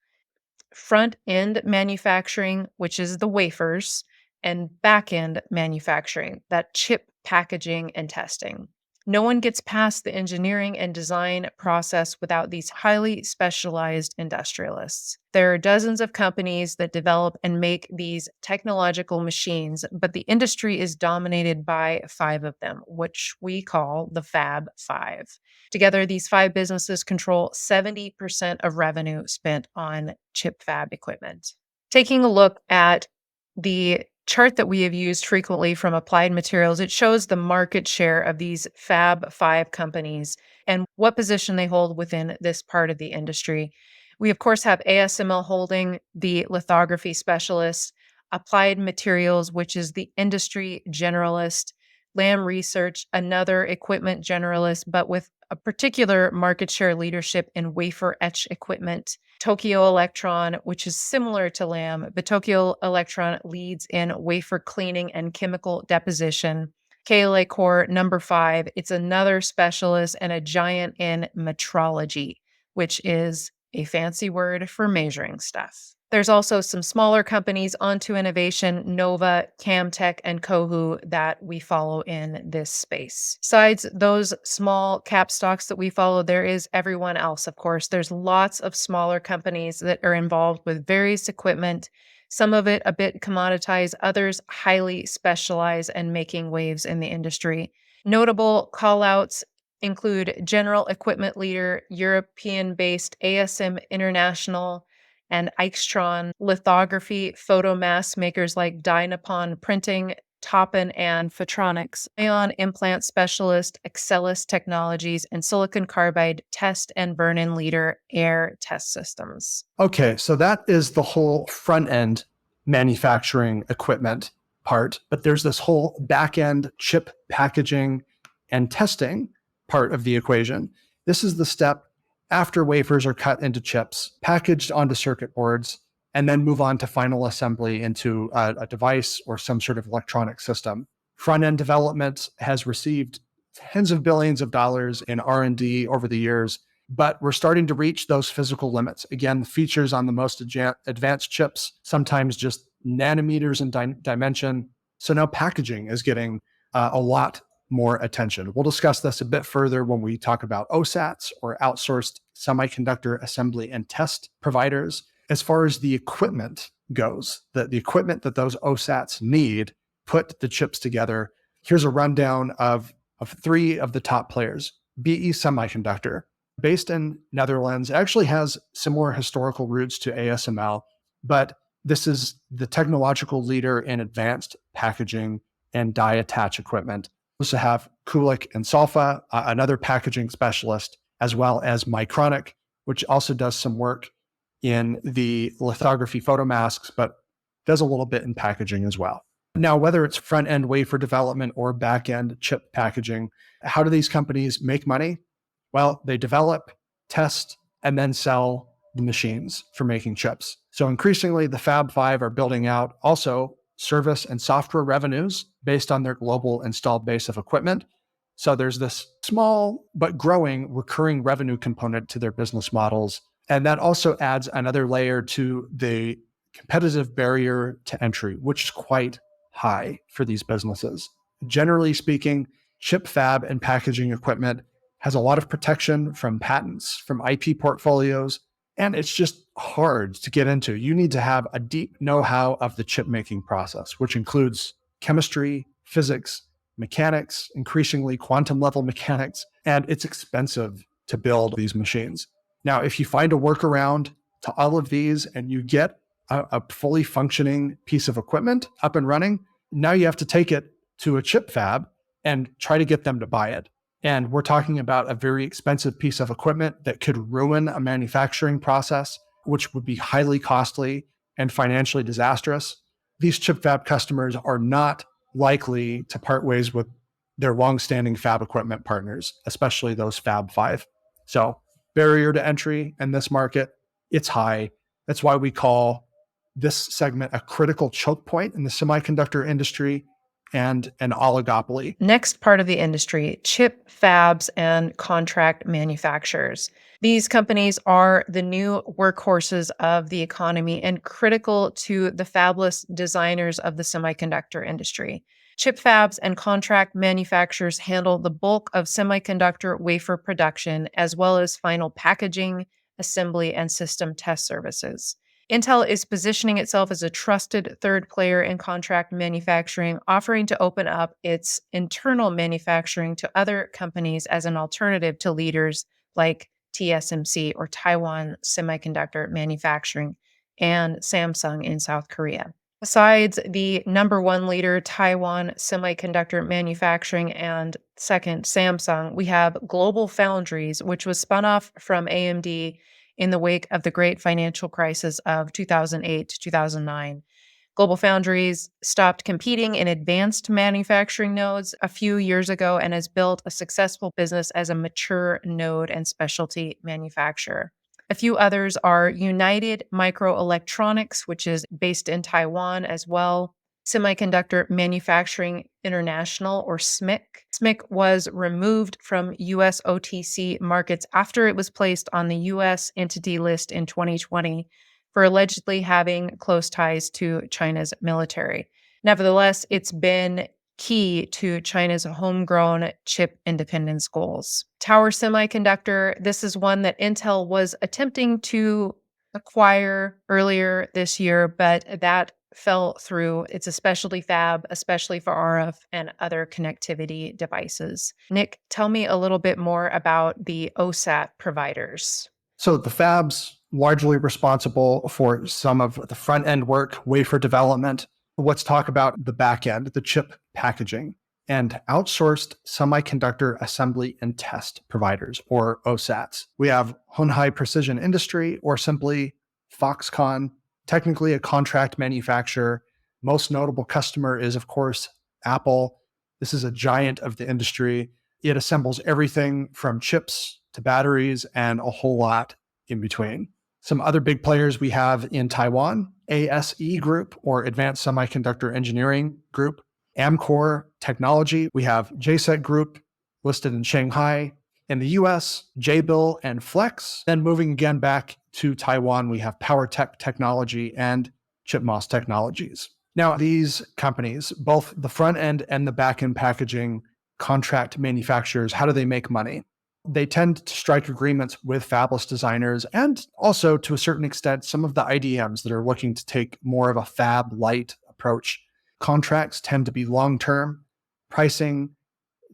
S1: front end manufacturing, which is the wafers, and back end manufacturing, that chip packaging and testing. No one gets past the engineering and design process without these highly specialized industrialists. There are dozens of companies that develop and make these technological machines, but the industry is dominated by five of them, which we call the Fab Five. Together, these five businesses control 70% of revenue spent on chip fab equipment. Taking a look at the chart that we have used frequently from Applied Materials, it shows the market share of these Fab 5 companies and what position they hold within this part of the industry. We, of course, have ASML Holding, the lithography specialist, Applied Materials, which is the industry generalist, Lam Research, another equipment generalist, but with a particular market share leadership in wafer etch equipment, Tokyo Electron, which is similar to Lam, but Tokyo Electron leads in wafer cleaning and chemical deposition. KLA Core, number 5, it's another specialist and a giant in metrology, which is a fancy word for measuring stuff. There's also some smaller companies, Onto Innovation, Nova, Camtech, and Kohu, that we follow in this space. Besides those small cap stocks that we follow, there is everyone else, of course. There's lots of smaller companies that are involved with various equipment, some of it a bit commoditized, others highly specialized and making waves in the industry. Notable callouts include General Equipment Leader, European-based ASM International, and Eichstron lithography, photomask makers like Dynapon Printing, Toppen, and Photonics, ion implant specialist, Excelis Technologies, and silicon carbide test and burn-in leader, Air Test Systems.
S2: Okay, so that is the whole front end manufacturing equipment part, but there's this whole back end chip packaging and testing part of the equation. This is the step after wafers are cut into chips, packaged onto circuit boards, and then move on to final assembly into a device or some sort of electronic system. Front-end development has received tens of billions of dollars in R&D over the years, but we're starting to reach those physical limits. Again, features on the most advanced chips, sometimes just nanometers in dimension. So now packaging is getting a lot more attention. We'll discuss this a bit further when we talk about OSATs, or outsourced semiconductor assembly and test providers. As far as the equipment goes, the equipment that those OSATs need put the chips together, here's a rundown of three of the top players. BE Semiconductor. based in Netherlands. It actually has similar historical roots to ASML, but this is the technological leader in advanced packaging and die attach equipment. We also have Kulik and Salfa, another packaging specialist, as well as Micronic, which also does some work in the lithography photomasks, but does a little bit in packaging as well. Now, whether it's front-end wafer development or back-end chip packaging, how do these companies make money? Well, they develop, test, and then sell the machines for making chips. So increasingly, the Fab Five are building out also service and software revenues based on their global installed base of equipment. So there's this small but growing recurring revenue component to their business models. And that also adds another layer to the competitive barrier to entry, which is quite high for these businesses. Generally speaking, chip fab and packaging equipment has a lot of protection from patents, from IP portfolios, and it's just hard to get into. You need to have a deep know-how of the chip making process, which includes chemistry, physics, mechanics, increasingly quantum level mechanics, and it's expensive to build these machines. Now, if you find a workaround to all of these and you get a fully functioning piece of equipment up and running, now you have to take it to a chip fab and try to get them to buy it. And we're talking about a very expensive piece of equipment that could ruin a manufacturing process, which would be highly costly and financially disastrous. These chip fab customers are not likely to part ways with their longstanding fab equipment partners, especially those Fab Five. So barrier to entry in this market, it's high. That's why we call this segment a critical choke point in the semiconductor industry and an oligopoly.
S1: Next part of the industry, chip fabs and contract manufacturers. These companies are the new workhorses of the economy and critical to the fabless designers of the semiconductor industry. Chip fabs and contract manufacturers handle the bulk of semiconductor wafer production, as well as final packaging, assembly, and system test services. Intel is positioning itself as a trusted third player in contract manufacturing, offering to open up its internal manufacturing to other companies as an alternative to leaders like TSMC or Taiwan Semiconductor Manufacturing and Samsung in South Korea. Besides the number one leader, Taiwan Semiconductor Manufacturing, and second, Samsung, we have Global Foundries, which was spun off from AMD in the wake of the great financial crisis of 2008 to 2009. Global Foundries stopped competing in advanced manufacturing nodes a few years ago and has built a successful business as a mature node and specialty manufacturer. A few others are United Microelectronics, which is based in Taiwan as well. Semiconductor Manufacturing International, or SMIC. SMIC was removed from US OTC markets after it was placed on the US Entity List in 2020 for allegedly having close ties to China's military. Nevertheless, it's been key to China's homegrown chip independence goals. Tower Semiconductor, this is one that Intel was attempting to acquire earlier this year, but that fell through. It's a specialty fab, especially for RF and other connectivity devices. Nick, tell me a little bit more about the OSAT providers.
S2: So the fabs largely responsible for some of the front end work, wafer development. Let's talk about the back end, the chip packaging, and outsourced semiconductor assembly and test providers, or OSATs. We have Honhai Precision Industry, or simply Foxconn, technically a contract manufacturer. Most notable customer is, of course, Apple. This is a giant of the industry. It assembles everything from chips to batteries and a whole lot in between. Some other big players we have in Taiwan, ASE Group, or Advanced Semiconductor Engineering Group, Amkor Technology. We have JSET Group listed in Shanghai. In the US, Jabil and Flex. Then moving again back to Taiwan, we have PowerTech Technology and ChipMOS Technologies. Now, these companies, both the front end and the back end packaging contract manufacturers, how do they make money? They tend to strike agreements with fabless designers and also, to a certain extent, some of the IDMs that are looking to take more of a fab light approach. Contracts tend to be long-term. Pricing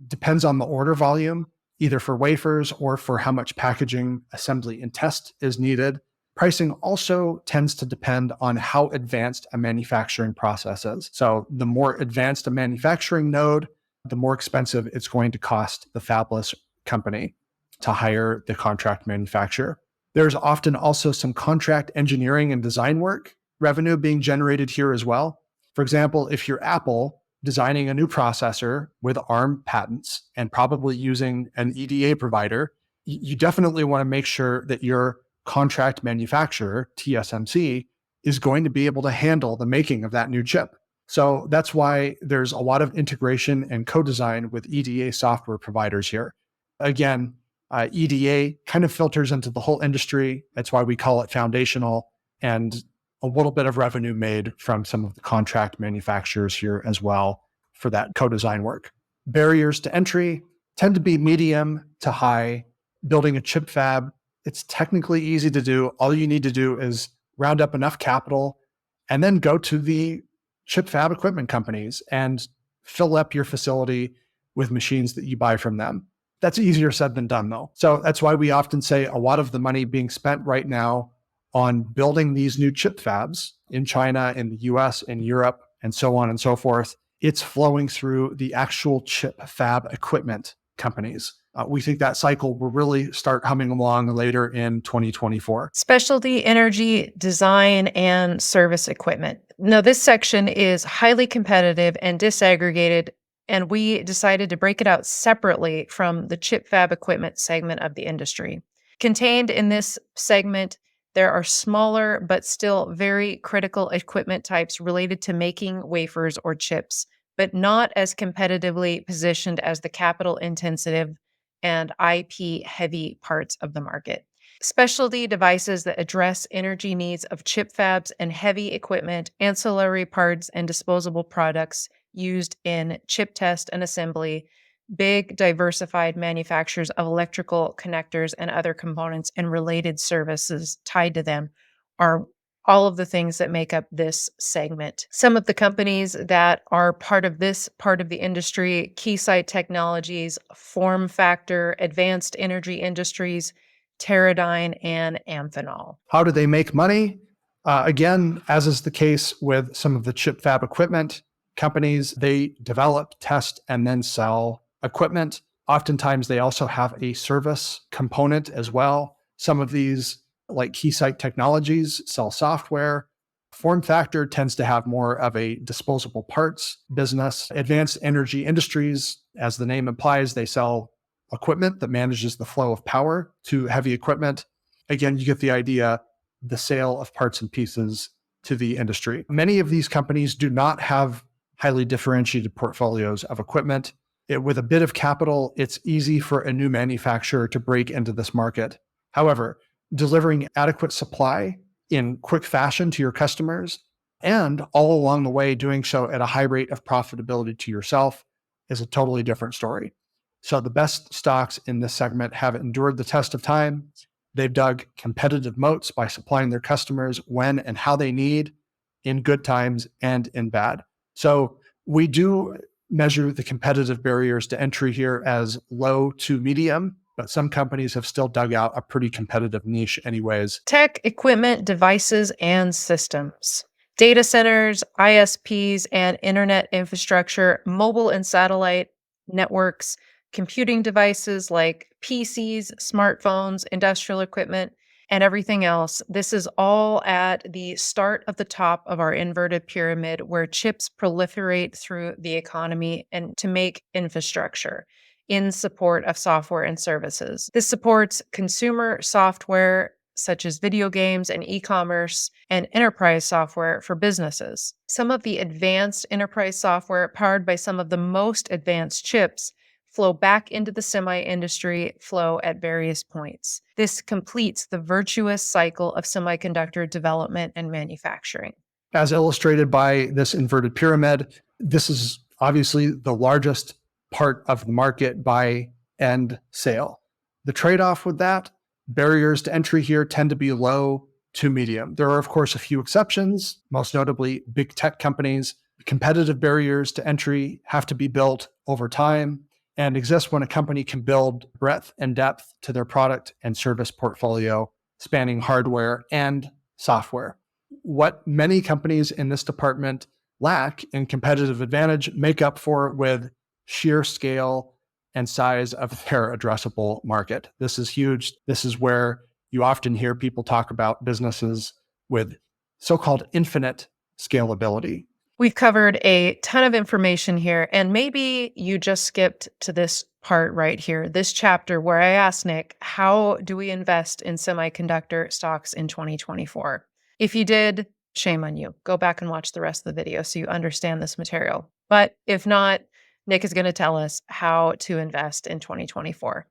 S2: depends on the order volume. either for wafers or for how much packaging, assembly, and test is needed. Pricing also tends to depend on how advanced a manufacturing process is. So the more advanced a manufacturing node, the more expensive it's going to cost the fabless company to hire the contract manufacturer. There's often also some contract engineering and design work revenue being generated here as well. For example, if you're Apple designing a new processor with ARM patents and probably using an EDA provider, you definitely want to make sure that your contract manufacturer, TSMC, is going to be able to handle the making of that new chip. So that's why there's a lot of integration and co-design with EDA software providers here. Again, EDA kind of filters into the whole industry. That's why we call it foundational, and a little bit of revenue made from some of the contract manufacturers here as well for that co-design work. Barriers to entry tend to be medium to high. Building a chip fab, it's technically easy to do. All you need to do is round up enough capital and then go to the chip fab equipment companies and fill up your facility with machines that you buy from them. That's easier said than done, though. So that's why we often say a lot of the money being spent right now on building these new chip fabs in China, in the US, in Europe, and so on and so forth, it's flowing through the actual chip fab equipment companies. We think that cycle will really start humming along later in 2024.
S1: Specialty energy, design, and service equipment. Now, this section is highly competitive and disaggregated, and we decided to break it out separately from the chip fab equipment segment of the industry. Contained in this segment, there are smaller but still very critical equipment types related to making wafers or chips, but not as competitively positioned as the capital-intensive and IP-heavy parts of the market. Specialty devices that address energy needs of chip fabs and heavy equipment, ancillary parts, and disposable products used in chip test and assembly, big diversified manufacturers of electrical connectors and other components and related services tied to them are all of the things that make up this segment. Some of the companies that are part of this part of the industry: Keysight Technologies, Form Factor, Advanced Energy Industries, Teradyne, and Amphenol.
S2: How do they make money? Again, as is the case with some of the chip fab equipment companies, they develop, test, and then sell equipment. Oftentimes, they also have a service component as well. Some of these, like Keysight Technologies, sell software. Form Factor tends to have more of a disposable parts business. Advanced Energy Industries, as the name implies, they sell equipment that manages the flow of power to heavy equipment. Again, you get the idea, the sale of parts and pieces to the industry. Many of these companies do not have highly differentiated portfolios of equipment. With a bit of capital, it's easy for a new manufacturer to break into this market. However, delivering adequate supply in quick fashion to your customers, and all along the way doing so at a high rate of profitability to yourself, is a totally different story. So the best stocks in this segment have endured the test of time. They've dug competitive moats by supplying their customers when and how they need, in good times and in bad. So we do measure the competitive barriers to entry here as low to medium, but some companies have still dug out a pretty competitive niche anyways.
S1: Tech, equipment, devices, and systems. Data centers, ISPs, and internet infrastructure, mobile and satellite networks, computing devices like PCs, smartphones, industrial equipment, and everything else. This is all at the start of the top of our inverted pyramid, where chips proliferate through the economy and to make infrastructure in support of software and services. This supports consumer software such as video games and e-commerce, and enterprise software for businesses. Some of the advanced enterprise software powered by some of the most advanced chips flow back into the semi-industry flow at various points. This completes the virtuous cycle of semiconductor development and manufacturing.
S2: As illustrated by this inverted pyramid, this is obviously the largest part of the market by end sale. The trade-off with that, barriers to entry here tend to be low to medium. There are, of course, a few exceptions, most notably big tech companies. Competitive barriers to entry have to be built over time. and exists when a company can build breadth and depth to their product and service portfolio, spanning hardware and software. What many companies in this department lack in competitive advantage make up for with sheer scale and size of their addressable market. This is huge. This is where you often hear people talk about businesses with so-called infinite scalability.
S1: We've covered a ton of information here, and maybe you just skipped to this part right here, this chapter where I asked Nick, how do we invest in semiconductor stocks in 2024? If you did, shame on you. Go back and watch the rest of the video so you understand this material. But if not, Nick is going to tell us how to invest in 2024.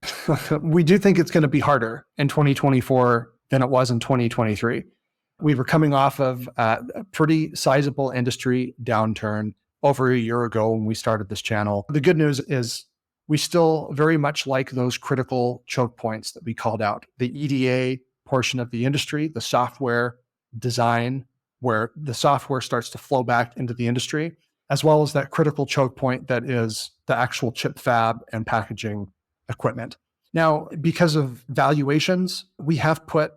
S2: We do think it's going to be harder in 2024 than it was in 2023. We were coming off of a pretty sizable industry downturn over a year ago when we started this channel. The good news is we still very much like those critical choke points that we called out. The EDA portion of the industry, the software design, where the software starts to flow back into the industry, as well as that critical choke point that is the actual chip fab and packaging equipment. Now, because of valuations, we have put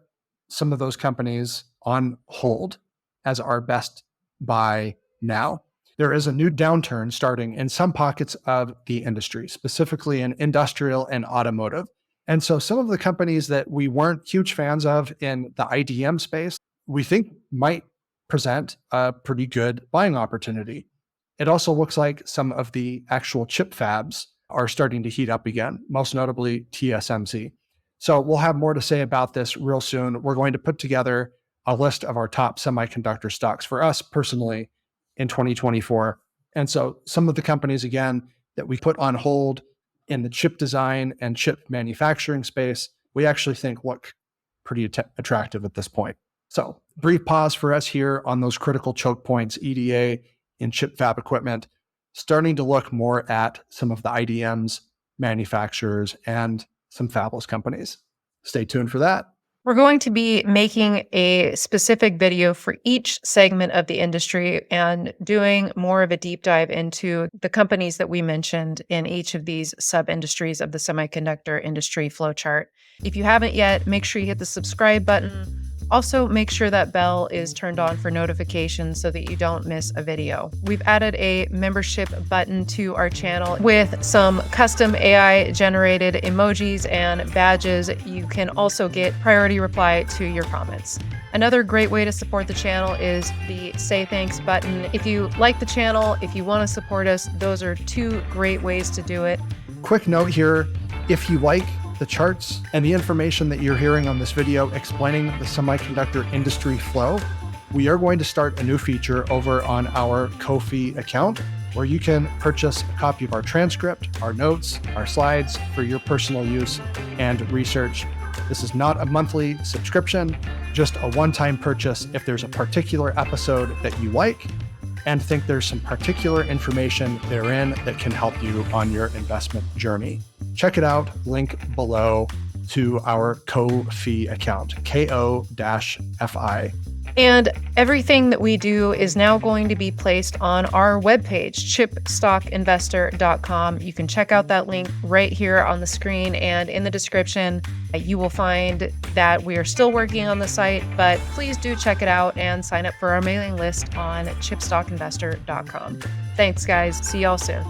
S2: some of those companies on hold as our best buy now. There is a new downturn starting in some pockets of the industry, specifically in industrial and automotive. And so some of the companies that we weren't huge fans of in the IDM space, we think might present a pretty good buying opportunity. It also looks like some of the actual chip fabs are starting to heat up again, most notably TSMC. So we'll have more to say about this real soon. We're going to put together a list of our top semiconductor stocks for us personally in 2024. And so some of the companies, again, that we put on hold in the chip design and chip manufacturing space, we actually think look pretty attractive at this point. So brief pause for us here on those critical choke points, EDA in chip fab equipment, starting to look more at some of the IDMs, manufacturers, and some fabless companies. Stay tuned for that.
S1: We're going to be making a specific video for each segment of the industry and doing more of a deep dive into the companies that we mentioned in each of these sub-industries of the semiconductor industry flowchart. If you haven't yet, make sure you hit the subscribe button. Also, make sure that bell is turned on for notifications so that you don't miss a video. We've added a membership button to our channel with some custom AI-generated emojis and badges. You can also get priority reply to your comments. Another great way to support the channel is the Say Thanks button. If you like the channel, if you want to support us, those are two great ways to do it.
S2: Quick note here, if you like the charts and the information that you're hearing on this video explaining the semiconductor industry flow, we are going to start a new feature over on our Ko-fi account where you can purchase a copy of our transcript, our notes, our slides for your personal use and research. This is not a monthly subscription, just a one-time purchase if there's a particular episode that you like and think there's some particular information therein that can help you on your investment journey. Check it out, link below to our Ko-fi account, Ko-fi.
S1: And everything that we do is now going to be placed on our webpage, chipstockinvestor.com. You can check out that link right here on the screen, and in the description, you will find that we are still working on the site, but please do check it out and sign up for our mailing list on chipstockinvestor.com. Thanks, guys. See y'all soon.